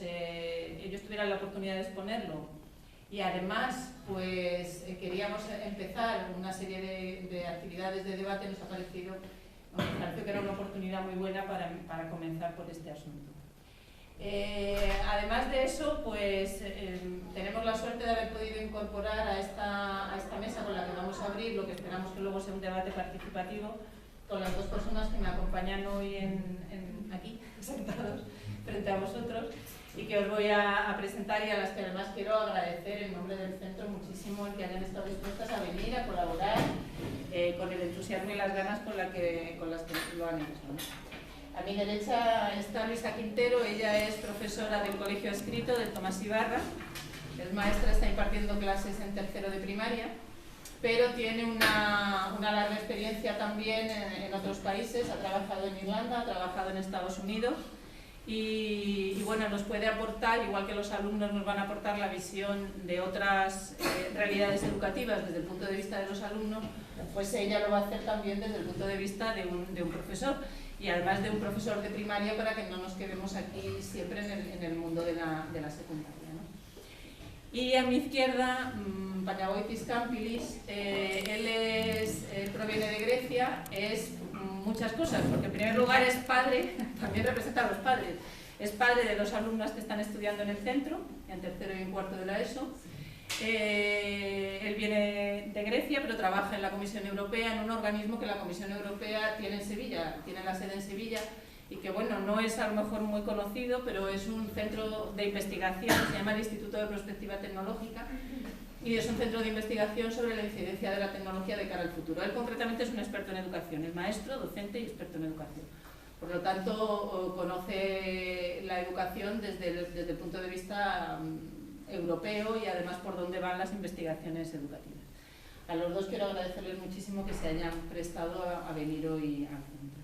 ellos tuvieran la oportunidad de exponerlo. Y además, pues queríamos empezar una serie de actividades de debate, nos pareció que era una oportunidad muy buena para comenzar por este asunto. Además de eso, pues tenemos la suerte de haber podido incorporar a esta mesa con la que vamos a abrir lo que esperamos que luego sea un debate participativo con las dos personas que me acompañan hoy aquí, sentados frente a vosotros, y que os voy a presentar, y a las que además quiero agradecer en nombre del centro muchísimo el que hayan estado dispuestas a venir, a colaborar con el entusiasmo y las ganas con las que lo han hecho, ¿no? A mi derecha está Luisa Quintero, ella es profesora del Colegio Escrito del Tomás Ibarra, es maestra, está impartiendo clases en tercero de primaria, pero tiene una larga experiencia también en otros países, ha trabajado en Irlanda, ha trabajado en Estados Unidos, y bueno, nos puede aportar, igual que los alumnos nos van a aportar la visión de otras realidades educativas desde el punto de vista de los alumnos, pues ella lo va a hacer también desde el punto de vista de un profesor, y además de un profesor de primaria, para que no nos quedemos aquí siempre en el mundo de la secundaria, ¿no? Y a mi izquierda, Panagiotis Campilis, él proviene de Grecia, es muchas cosas, porque en primer lugar es padre, también representa a los padres, es padre de dos alumnas que están estudiando en el centro, en tercero y en cuarto de la ESO. Él viene de Grecia, pero trabaja en la Comisión Europea, en un organismo que la Comisión Europea tiene en Sevilla, tiene la sede en Sevilla, y que bueno, no es a lo mejor muy conocido, pero es un centro de investigación, se llama el Instituto de Prospectiva Tecnológica, y es un centro de investigación sobre la incidencia de la tecnología de cara al futuro. Él concretamente es un experto en educación, es maestro, docente y experto en educación. Por lo tanto, conoce la educación desde el punto de vista europeo, y además por dónde van las investigaciones educativas. A los dos quiero agradecerles muchísimo que se hayan prestado a venir hoy al centro.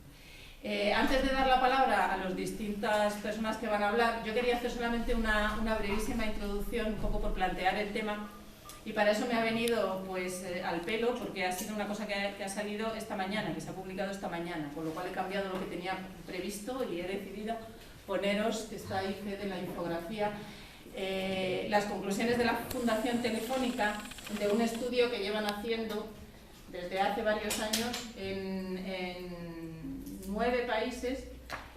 Antes de dar la palabra a las distintas personas que van a hablar, yo quería hacer solamente una brevísima introducción, un poco por plantear el tema, y para eso me ha venido pues al pelo, porque ha sido una cosa que ha salido esta mañana, que se ha publicado esta mañana, con lo cual he cambiado lo que tenía previsto y he decidido poneros, que está ahí de la infografía, las conclusiones de la Fundación Telefónica de un estudio que llevan haciendo desde hace varios años en 9 países,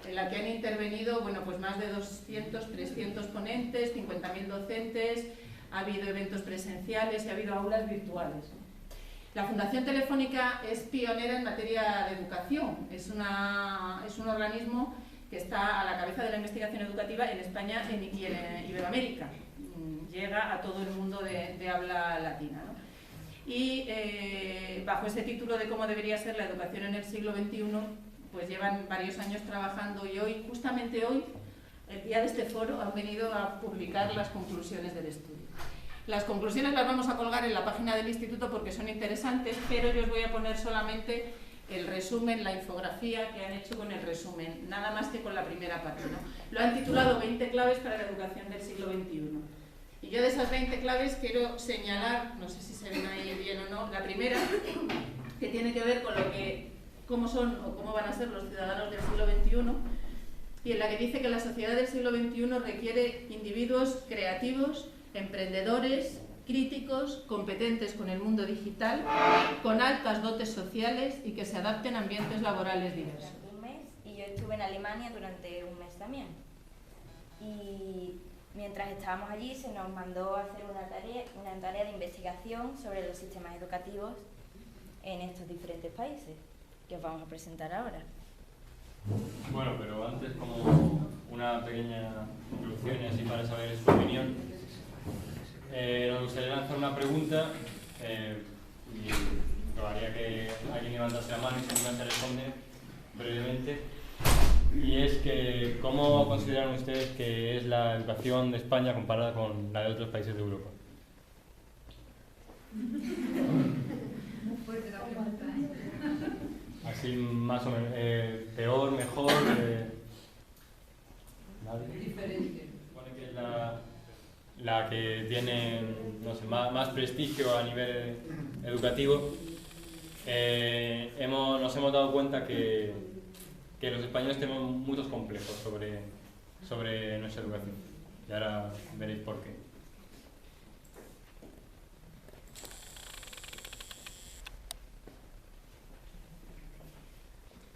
en la que han intervenido pues más de 200, 300 ponentes, 50.000 docentes, ha habido eventos presenciales y ha habido aulas virtuales. La Fundación Telefónica es pionera en materia de educación, es un organismo que está a la cabeza de la investigación educativa en España y en Iberoamérica. Llega a todo el mundo de habla latina, ¿no? Y bajo este título de cómo debería ser la educación en el siglo XXI, pues llevan varios años trabajando, y hoy, justamente hoy, el día de este foro, han venido a publicar las conclusiones del estudio. Las conclusiones las vamos a colgar en la página del instituto porque son interesantes, pero yo os voy a poner solamente el resumen, la infografía que han hecho con el resumen, nada más que con la primera parte, ¿no? Lo han titulado 20 claves para la educación del siglo XXI. Y yo de esas 20 claves quiero señalar, no sé si se ven ahí bien o no, la primera, que tiene que ver con cómo son o cómo van a ser los ciudadanos del siglo XXI, y en la que dice que la sociedad del siglo XXI requiere individuos creativos, emprendedores, críticos, competentes con el mundo digital, con altas dotes sociales y que se adapten a ambientes laborales diversos. Un mes, y yo estuve en Alemania durante un mes también. Y mientras estábamos allí se nos mandó a hacer una tarea de investigación sobre los sistemas educativos en estos diferentes países, que os vamos a presentar ahora. Bueno, pero antes, como una pequeña conclusión y así para saber su opinión, nos gustaría lanzar una pregunta y probaría que alguien levantase la mano y si no se responde brevemente, y es que ¿cómo consideran ustedes que es la educación de España comparada con la de otros países de Europa? Muy fuerte la pregunta, ¿eh? Así más o menos, peor, mejor, diferente. supone que es la que tiene, no sé, más prestigio a nivel educativo. Nos hemos dado cuenta que los españoles tenemos muchos complejos sobre nuestra educación. Y ahora veréis por qué.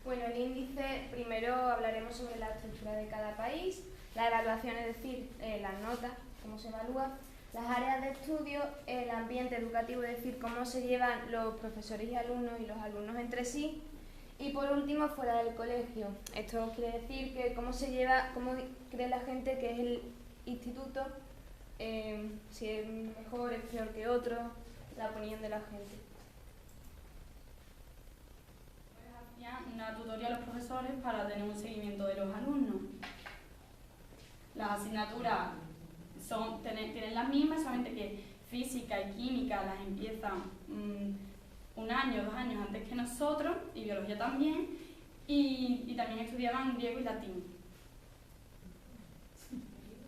Bueno, el índice, primero hablaremos sobre la estructura de cada país, la evaluación, es decir, las notas, cómo se evalúa, las áreas de estudio, el ambiente educativo, es decir, cómo se llevan los profesores y alumnos y los alumnos entre sí, y por último, fuera del colegio. Esto quiere decir que cómo se lleva, cómo cree la gente que es el instituto, si es mejor, es peor que otro, la opinión de la gente. Una tutoría a los profesores para tener un seguimiento de los alumnos. Las asignaturas tienen las mismas, solamente que física y química las empiezan 1 año, 2 años antes que nosotros, y biología también, y también estudiaban griego y latín.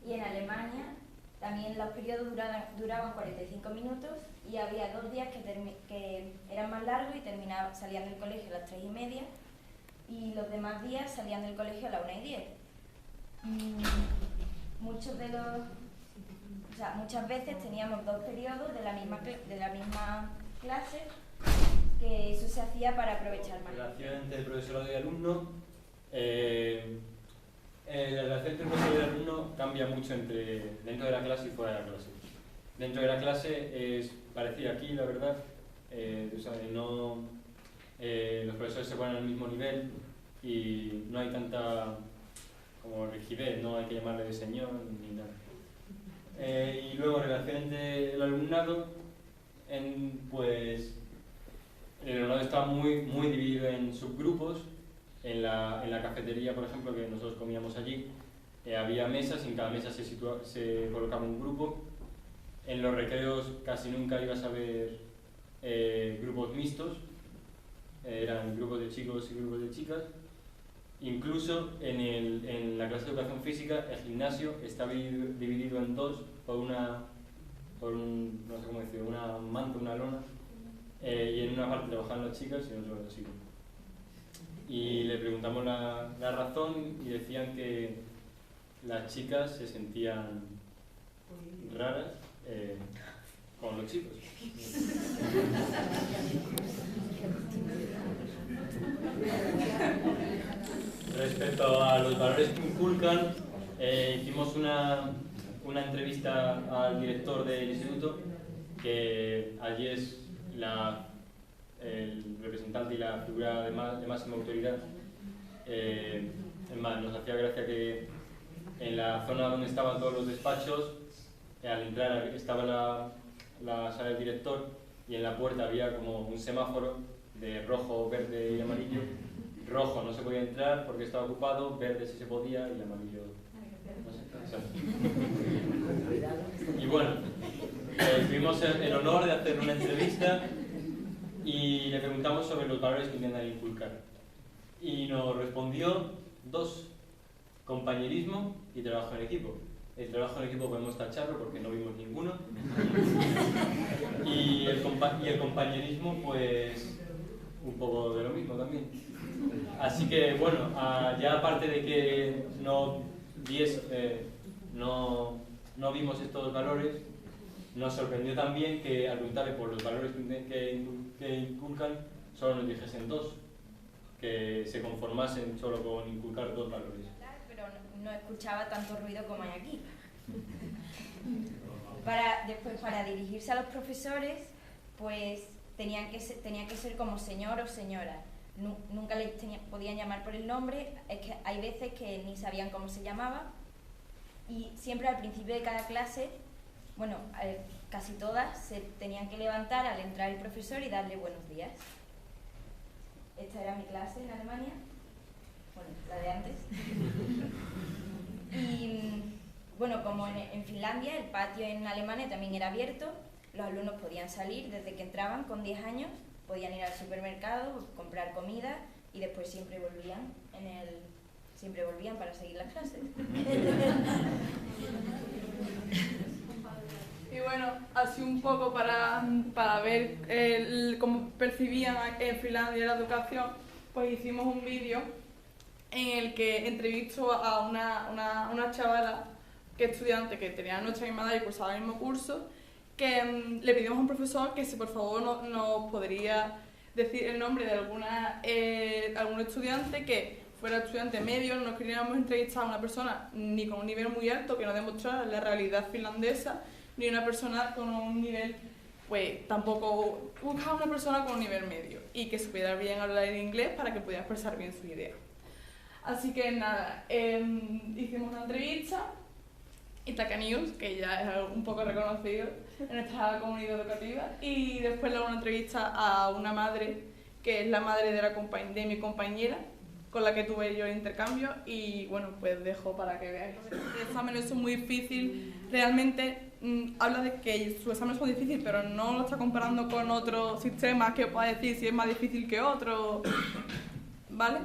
Y en Alemania también los periodos duraban 45 minutos y había 2 días que eran más largos y salían del colegio a las 3:30 y los demás días salían del colegio a las 1:10. Muchas veces teníamos 2 periodos de la misma clase, que eso se hacía para aprovechar más. La relación entre el profesorado y alumno, la relación entre el profesor y el alumno cambia mucho dentro de la clase y fuera de la clase. Dentro de la clase es parecida aquí, la verdad. Los profesores se ponen al mismo nivel y no hay tanta como rigidez, no hay que llamarle de señor ni nada. Y luego, relación entre el alumnado, pues el alumnado está muy dividido en subgrupos. En la cafetería, por ejemplo, que nosotros comíamos allí, había mesas y en cada mesa se colocaba un grupo. En los recreos casi nunca ibas a ver grupos mixtos, eran grupos de chicos y grupos de chicas. Incluso en la clase de educación física, el gimnasio está dividido en 2 por un no sé cómo decir, una manta, una lona, y en una parte trabajaban las chicas y en otra los chicos. Y le preguntamos la razón y decían que las chicas se sentían raras con los chicos. Respecto a los valores que inculcan, hicimos una entrevista al director del instituto, que allí es el representante y la figura de máxima autoridad. Es más, nos hacía gracia que en la zona donde estaban todos los despachos, al entrar estaba la sala del director y en la puerta había como un semáforo de rojo, verde y amarillo. Rojo no se podía entrar porque estaba ocupado, verde sí se podía y amarillo no sé. Y bueno, tuvimos el honor de hacer una entrevista y le preguntamos sobre los valores que intentan inculcar. Y nos respondió 2: compañerismo y trabajo en equipo. El trabajo en equipo podemos tacharlo porque no vimos ninguno. Y el compañerismo, pues, un poco de lo mismo también. Así que, bueno, ya aparte de que no vimos estos valores, nos sorprendió también que al preguntarle por los valores que inculcan, solo nos dijesen 2, que se conformasen solo con inculcar 2 valores. Pero no escuchaba tanto ruido como hay aquí. Después, para dirigirse a los profesores, pues tenía que ser como señor o señora. Nunca les podían llamar por el nombre, es que hay veces que ni sabían cómo se llamaba, y siempre al principio de cada clase, bueno, casi todas se tenían que levantar al entrar el profesor y darle buenos días. Esta era mi clase en Alemania, bueno, la de antes. Y bueno, como en Finlandia, el patio en Alemania también era abierto, los alumnos podían salir desde que entraban con 10 años, podían ir al supermercado, comprar comida y después siempre volvían para seguir las clases. Y bueno, así un poco para ver cómo percibían en Finlandia la educación, pues hicimos un vídeo en el que entrevistó a una chavala que estudiantes que tenían nuestra misma edad y cursaban el mismo curso, que le pedimos a un profesor que si por favor nos podría decir el nombre de algún estudiante que fuera estudiante medio. No queríamos entrevistar a una persona ni con un nivel muy alto que no demostrara la realidad finlandesa, ni una persona con un nivel, pues tampoco buscaba una persona con un nivel medio y que supiera bien hablar en inglés para que pudiera expresar bien su idea. Así que nada, hicimos una entrevista. Itaca News, que ya es un poco reconocido en nuestra comunidad educativa, y después le hago una entrevista a una madre, que es la madre de mi compañera, con la que tuve yo el intercambio, y bueno, pues dejo para que veáis. El examen es muy difícil, realmente habla de que su examen es muy difícil, pero no lo está comparando con otros sistemas que pueda decir si es más difícil que otro, ¿vale?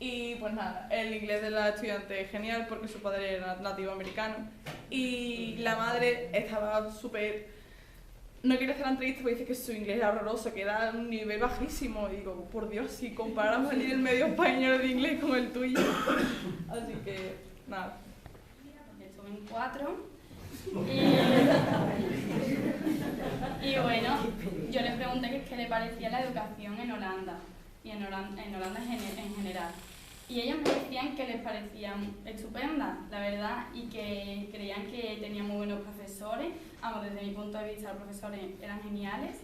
Y pues nada, el inglés de la estudiante es genial porque su padre era nativo americano y la madre estaba súper... No quería hacer la entrevista porque dice que su inglés era horroroso, que era un nivel bajísimo. Y digo, por Dios, si comparamos el nivel medio español de inglés con el tuyo. Así que nada. Estuve en 4 y bueno, yo le pregunté qué le parecía la educación en Holanda y en Holanda en general. Y ellos me decían que les parecían estupendas, la verdad, y que creían que tenían muy buenos profesores. Vamos, desde mi punto de vista, los profesores eran geniales,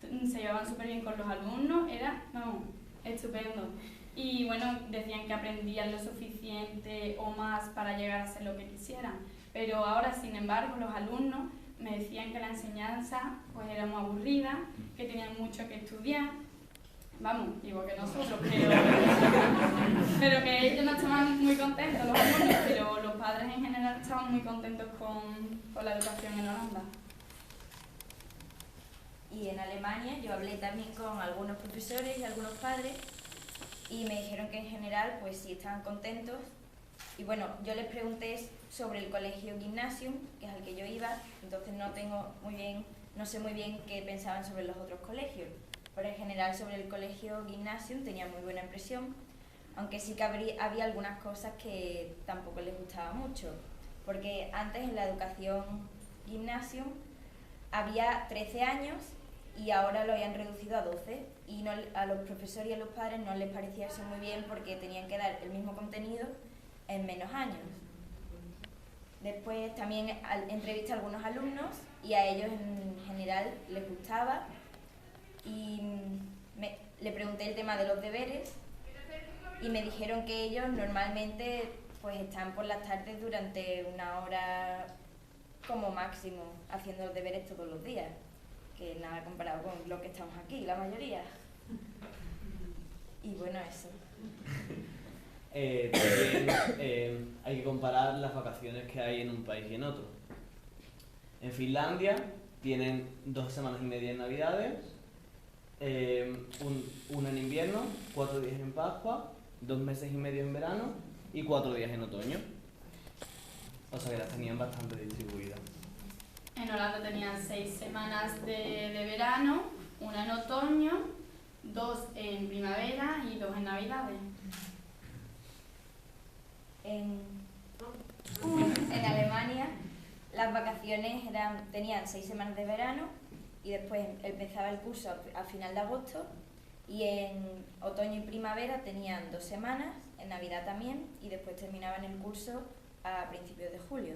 se llevaban súper bien con los alumnos, era, no, estupendo. Y bueno, decían que aprendían lo suficiente o más para llegar a ser lo que quisieran. Pero ahora, sin embargo, los alumnos me decían que la enseñanza pues era muy aburrida, que tenían mucho que estudiar. Vamos, igual que nosotros, pero que ellos no estaban muy contentos, los alumnos, pero los padres en general estaban muy contentos con la educación en Holanda. Y en Alemania yo hablé también con algunos profesores y algunos padres y me dijeron que en general pues sí estaban contentos. Y bueno, yo les pregunté sobre el colegio Gymnasium, que es al que yo iba, entonces no sé muy bien qué pensaban sobre los otros colegios. Pero en general sobre el colegio Gymnasium tenía muy buena impresión, aunque sí que había algunas cosas que tampoco les gustaba mucho, porque antes en la educación Gymnasium había 13 años y ahora lo habían reducido a 12 y a los profesores y a los padres no les parecía eso muy bien porque tenían que dar el mismo contenido en menos años. Después también entrevisté a algunos alumnos y a ellos en general les gustaba. Y le pregunté el tema de los deberes y me dijeron que ellos normalmente pues están por las tardes durante 1 hora como máximo haciendo los deberes todos los días, que nada comparado con lo que estamos aquí, la mayoría. Y bueno, eso. También hay que comparar las vacaciones que hay en un país y en otro. En Finlandia tienen 2 semanas y media en Navidades, una en invierno, 4 días en Pascua, 2 meses y medio en verano y 4 días en otoño. O sea que las tenían bastante distribuidas. En Holanda tenían 6 semanas de verano, 1 en otoño, 2 en primavera y 2 en navidades. En Alemania las vacaciones tenían 6 semanas de verano y después empezaba el curso a final de agosto, y en otoño y primavera tenían 2 semanas, en Navidad también, y después terminaban el curso a principios de julio.